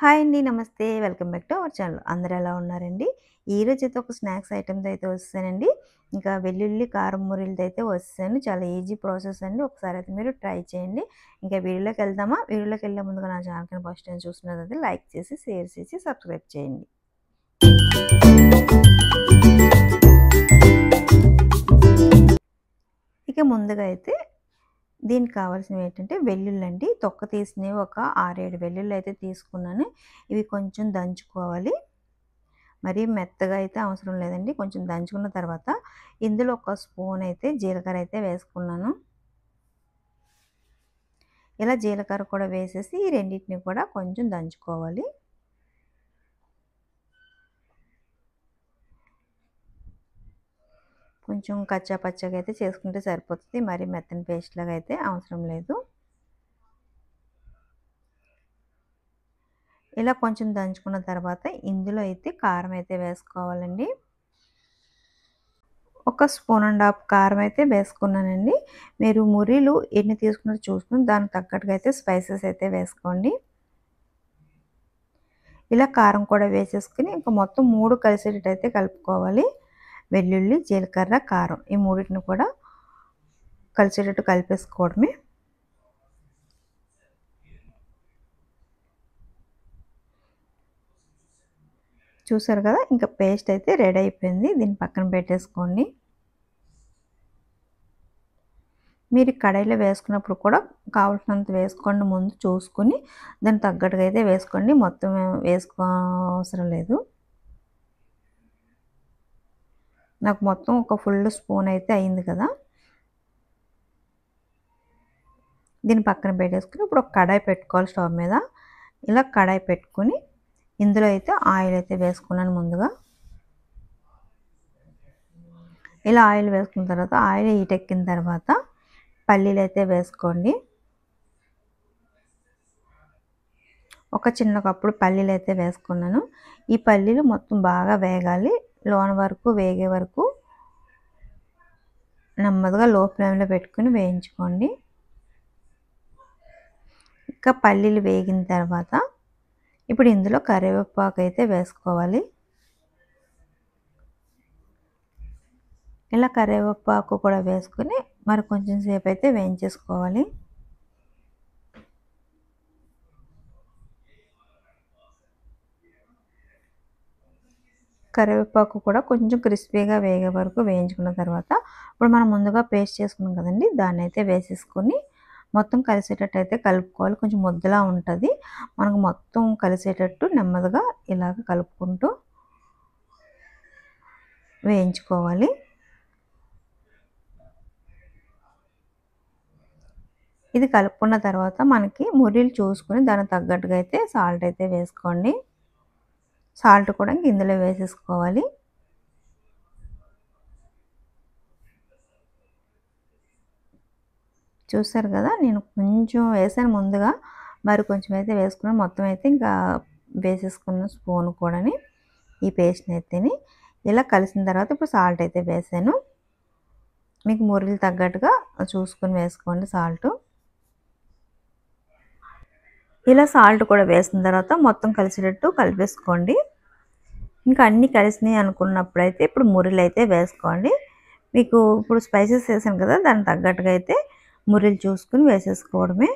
Hi అండి. నమస్తే. Welcome back to our channel. అందరూ ఎలా ఉన్నారండి? ఈరోజైతే ఒక స్నాక్స్ ఐటెమ్‌తో అయితే వచ్చేసానండి. ఇంకా వెల్లుల్లి కారం మురీలతో అయితే వచ్చేసాను. చాలా ఈజీ ప్రాసెస్ అండి. ఒకసారి అయితే మీరు ట్రై చేయండి. ఇంకా వీడియోలోకి వెళ్దామా? వీడియోలోకి వెళ్ళే ముందుగా నా ఛానల్‌ని ఫస్ట్ టైం చూస్తున్నట్లయితే లైక్ చేసి, షేర్ చేసి, సబ్స్క్రైబ్ చేయండి. ఇక ముందుగా అయితే దీనికి కావాల్సినవి ఏంటంటే వెల్లుల్లండి. తొక్క తీసినవి ఒక 6, 7 వెల్లుల్లి అయితే తీసుకున్నాను. ఇవి కొంచెం దంచుకోవాలి. మరీ మెత్తగా అయితే అవసరం లేదండి. కొంచెం దంచుకున్న తర్వాత ఇందులో ఒక స్పూన్ అయితే జీలకర్ర అయితే వేసుకున్నాను. ఇలా జీలకర్ర కూడా వేసేసి ఈ రెండింటిని కూడా కొంచెం దంచుకోవాలి. కొంచెం కచ్చా పచ్చాగా అయితే చేసుకుంటే సరిపోతుంది. మరీ మెత్తని పేస్ట్ లాగా అయితే అవసరం లేదు. ఇలా కొంచెం దంచుకున్న తర్వాత ఇందులో అయితే కారం అయితే వేసుకోవాలండి. ఒక స్పూన్ అండ్ హాఫ్ కారం అయితే వేసుకున్నానండి. మీరు మురీలు ఎన్ని తీసుకున్నారో చూసుకొని దానికి తగ్గట్టుగా అయితే స్పైసెస్ అయితే వేసుకోండి. ఇలా కారం కూడా వేసేసుకుని ఇంకా మొత్తం 3 కలిసేటట్టు అయితే కలుపుకోవాలి. వెల్లుల్లి, జీలకర్ర, కారం ఈ మూడింటిని కూడా కలిసేటట్టు కలిపేసుకోవడమే. చూసారు కదా, ఇంకా పేస్ట్ అయితే రెడీ అయిపోయింది. దీన్ని పక్కన పెట్టేసుకోండి. మీరు కడాయిలో వేసుకున్నప్పుడు కూడా కావాల్సినంత వేసుకోండి. ముందు చూసుకుని దానికి తగ్గట్టుగా అయితే వేసుకోండి. మొత్తం అవసరం లేదు. నాకు మొత్తం ఒక ఫుల్ స్పూన్ అయితే అయింది కదా. దీన్ని పక్కన పెట్టేసుకుని ఇప్పుడు ఒక కడాయి పెట్టుకోవాలి స్టవ్ మీద. ఇలా కడాయి పెట్టుకుని ఇందులో అయితే ఆయిల్ అయితే వేసుకున్నాను ముందుగా. ఇలా ఆయిల్ వేసుకున్న తర్వాత ఆయిల్ హీట్ ఎక్కిన తర్వాత పల్లీలు అయితే వేసుకోండి. ఒక చిన్న కప్పుడు పల్లీలు అయితే వేసుకున్నాను. ఈ పల్లీలు మొత్తం బాగా వేగాలి. లోన వరకు వేగే వరకు నెమ్మదిగా లో ఫ్లేమ్లో పెట్టుకుని వేయించుకోండి. ఇంకా పల్లీలు వేగిన తర్వాత ఇప్పుడు ఇందులో కరివేపాకు అయితే వేసుకోవాలి. ఇలా కరివేపాకు కూడా వేసుకుని మరి కొంచెం సేపు అయితే వేయించేసుకోవాలి. కరివేపాకు కూడా కొంచెం క్రిస్పీగా వేగే వరకు వేయించుకున్న తర్వాత ఇప్పుడు మనం ముందుగా పేస్ట్ చేసుకున్నాం కదండి, దాన్ని అయితే వేసేసుకొని మొత్తం కలిసేటట్టు అయితే కలుపుకోవాలి. కొంచెం ముద్దలా ఉంటుంది. మనకు మొత్తం కలిసేటట్టు నెమ్మదిగా ఇలాగ కలుపుకుంటూ వేయించుకోవాలి. ఇది కలుపుకున్న తర్వాత మనకి మురీలు చూసుకుని దానికి తగ్గట్టుగా అయితే సాల్ట్ అయితే వేసుకోండి. సాల్ట్ కూడా ఇందులో వేసేసుకోవాలి. చూసారు కదా, నేను కొంచెం వేసాను ముందుగా, మరి కొంచెం అయితే వేసుకున్నాను. మొత్తం అయితే ఇంకా వేసేసుకున్న స్పూన్ కూడాని ఈ పేస్ట్ని అయితేని ఇలా కలిసిన తర్వాత ఇప్పుడు సాల్ట్ అయితే వేసాను. మీకు మురీలు తగ్గట్టుగా చూసుకొని వేసుకోండి సాల్ట్. ఇలా సాల్ట్ కూడా వేసిన తర్వాత మొత్తం కలిసేటట్టు కలిపేసుకోండి. ఇంకా అన్నీ కలిసినాయి అనుకున్నప్పుడైతే ఇప్పుడు మురీలు అయితే వేసుకోండి. మీకు ఇప్పుడు స్పైసెస్ వేసాను కదా, దానికి తగ్గట్టుగా అయితే మురీలు చూసుకుని వేసేసుకోవడమే.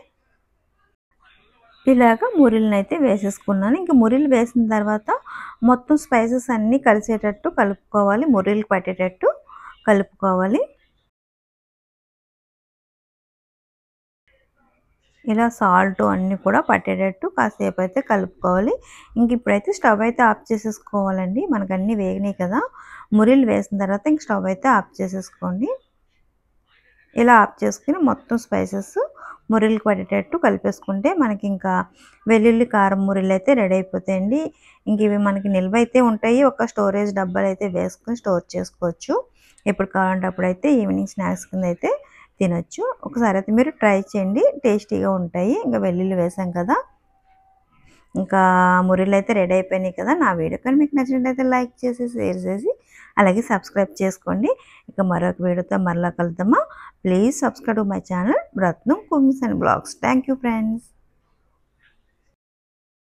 ఇలాగ మురీలను అయితే వేసేసుకున్నాను. ఇంకా మురీలు వేసిన తర్వాత మొత్తం స్పైసెస్ అన్నీ కలిసేటట్టు కలుపుకోవాలి. మురీలు పట్టేటట్టు కలుపుకోవాలి. ఇలా సాల్ట్ అన్నీ కూడా పట్టేటట్టు కాసేపు అయితే కలుపుకోవాలి. ఇంక ఇప్పుడైతే స్టవ్ అయితే ఆఫ్ చేసేసుకోవాలండి. మనకు అన్నీ వేగినాయి కదా. మురీలు వేసిన తర్వాత ఇంక స్టవ్ అయితే ఆఫ్ చేసేసుకోండి. ఇలా ఆఫ్ చేసుకుని మొత్తం స్పైసెస్ మురీలకు పడేటట్టు కలిపేసుకుంటే మనకి ఇంకా వెల్లుల్లి కారం మురీలు అయితే రెడీ అయిపోతాయండి. ఇంక ఇవి మనకి నిల్వ అయితే ఉంటాయి. ఒక స్టోరేజ్ డబ్బాలు అయితే వేసుకొని స్టోర్ చేసుకోవచ్చు. ఎప్పుడు కావాలంటే అప్పుడైతే ఈవినింగ్ స్నాక్స్ కింద అయితే తినొచ్చు. ఒకసారి అయితే మీరు ట్రై చేయండి, టేస్టీగా ఉంటాయి. ఇంకా వెల్లుల్లి వేసాం కదా, ఇంకా మురీలు అయితే రెడీ అయిపోయినాయి కదా. నా వీడియో కానీ మీకు నచ్చినట్లయితే లైక్ చేసి, షేర్ చేసి, అలాగే సబ్స్క్రైబ్ చేసుకోండి. ఇక మరొక వీడియోతో మరలా కలుద్దామా. Please subscribe to my channel Ratnam cookings and blogs. Thank you friends.